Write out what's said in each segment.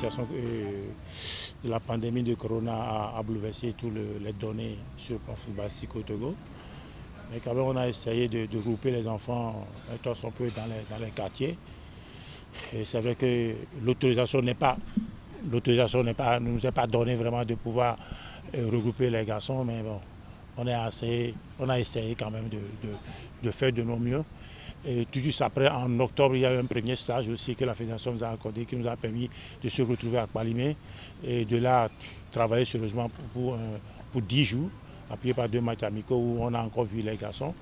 situation de la pandémie de Corona a bouleversé toutes les données sur le plan footballistique au Togo. Mais quand même, on a essayé de grouper les enfants un peu dans les quartiers. Et c'est vrai que l'autorisation ne nous est pas donnée vraiment de pouvoir regrouper les garçons, mais bon, on a essayé quand même de faire de nos mieux. Et tout juste après, en octobre, il y a eu un premier stage aussi que la Fédération nous a accordé, qui nous a permis de se retrouver à Kpalimé et de là travailler sérieusement pour 10 jours, appuyé par 2 matchs amicaux où on a encore vu les garçons.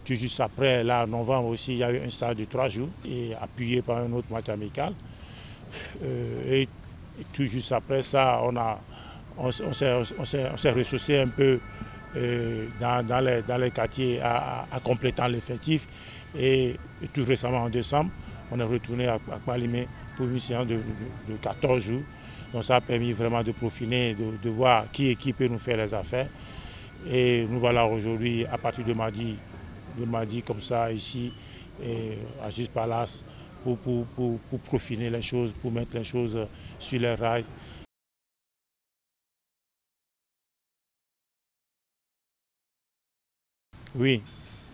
Tout juste après, là, en novembre aussi, il y a eu un stage de 3 jours et appuyé par un autre match amical. Et tout juste après ça, on s'est ressourcé un peu dans les quartiers à complétant l'effectif. Et tout récemment, en décembre, on est retourné à Kpalimé pour une séance de 14 jours. Donc ça a permis vraiment de profiter, de voir qui peut nous faire les affaires. Et nous voilà aujourd'hui, à partir de mardi comme ça, ici, à Juste Palace, pour profiner les choses, pour mettre les choses sur les rails. Oui,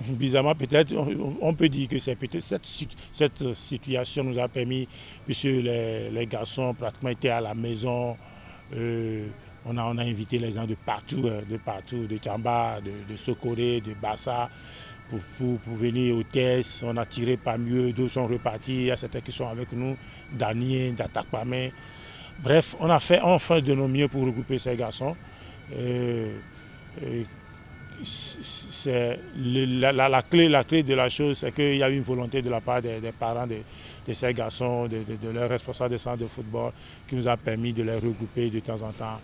bizarrement peut-être, on peut dire que c'est peut-être cette situation nous a permis, puisque les garçons pratiquement étaient à la maison, on a invité les gens de partout, de Tchamba, de Sokoré, de Bassa, pour venir au test. On a tiré parmi eux, d'autres sont repartis, il y a certains qui sont avec nous, Danien, d'Atakpamé. Bref, on fait de nos mieux pour regrouper ces garçons. La clé de la chose, c'est qu'il y a une volonté de la part des parents de ces garçons, de leurs responsables des centres de football, qui nous a permis de les regrouper de temps en temps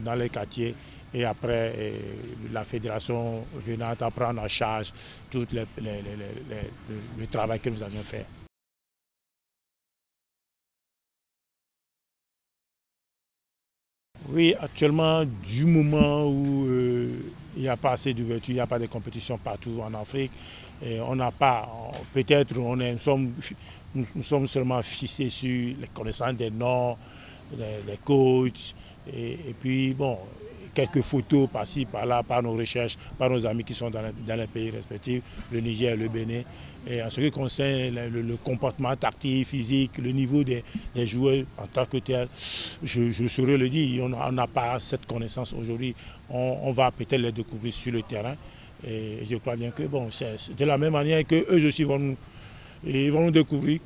dans les quartiers. Et après, la fédération venant à prendre en charge tout le travail que nous avions fait. Oui, actuellement, du moment où il n'y a pas assez d'ouverture, il n'y a pas de compétition partout en Afrique, et on n'a pas, peut-être nous sommes seulement fixés sur les connaissances des noms, des coachs, et puis bon, quelques photos par-ci, par-là, par nos recherches, par nos amis qui sont dans les pays respectifs, le Niger et le Bénin. Et en ce qui concerne le comportement tactique, physique, le niveau des joueurs en tant que tel, je saurais le dire, on n'a pas cette connaissance aujourd'hui. On va peut-être les découvrir sur le terrain. Et je crois bien que bon, c'est de la même manière qu'eux aussi ils vont nous découvrir,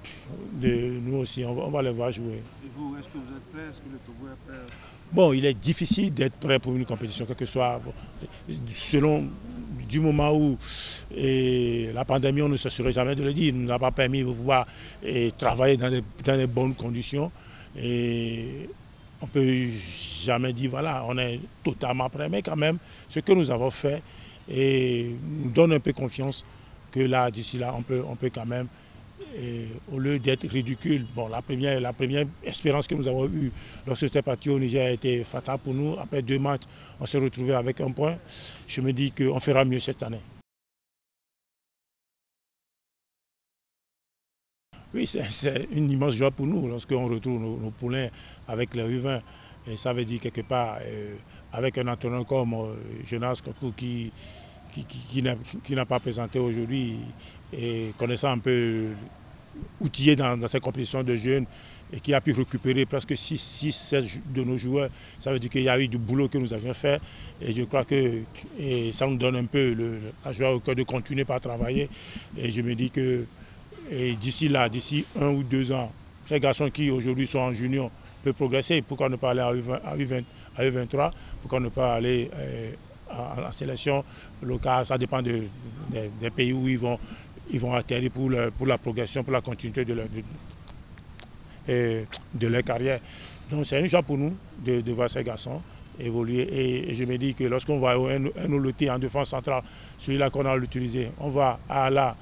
nous aussi, on va les voir jouer. Et vous, est-ce que vous êtes prêt? Est-ce que le Togo est prêt? Bon, il est difficile d'être prêt pour une compétition, quel que soit, du moment où la pandémie, on ne cesserait jamais de le dire, nous n'a pas permis de pouvoir travailler dans des bonnes conditions. Et on ne peut jamais dire, voilà, on est totalement prêt, mais quand même, ce que nous avons fait nous donne un peu confiance que là, d'ici là, on peut quand même, au lieu d'être ridicule, bon, la première espérance que nous avons eue lorsque j'étais parti au Niger a été fatale pour nous. Après 2 matchs, on s'est retrouvé avec 1 point. Je me dis qu'on fera mieux cette année. Oui, c'est une immense joie pour nous lorsqu'on retrouve nos poulains avec les U20. Et ça veut dire quelque part, avec un entraîneur comme Jonas Kokou qui n'a pas présenté aujourd'hui, et connaissant un peu outillé dans ces compétitions de jeunes et qui a pu récupérer presque 6-7 de nos joueurs. Ça veut dire qu'il y a eu du boulot que nous avions fait et je crois que ça nous donne un peu la joie au cœur de continuer par travailler. Et je me dis que d'ici 1 ou 2 ans, ces garçons qui aujourd'hui sont en junior peuvent progresser. Pourquoi ne pas aller à U23? Pourquoi ne pas aller en sélection locale? Ça dépend des pays où ils vont atterrir pour la progression, pour la continuité de leur carrière. Donc c'est une joie pour nous de voir ces garçons évoluer. Et je me dis que lorsqu'on va un Oloté en défense centrale, celui-là qu'on a utilisé, on va à Ala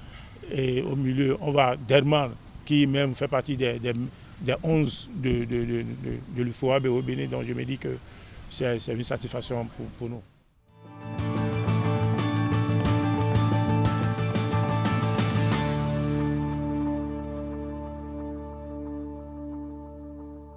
et au milieu, on va Derman, qui même fait partie des 11 de l'UFOAB au Bénin. Donc je me dis que c'est une satisfaction pour nous.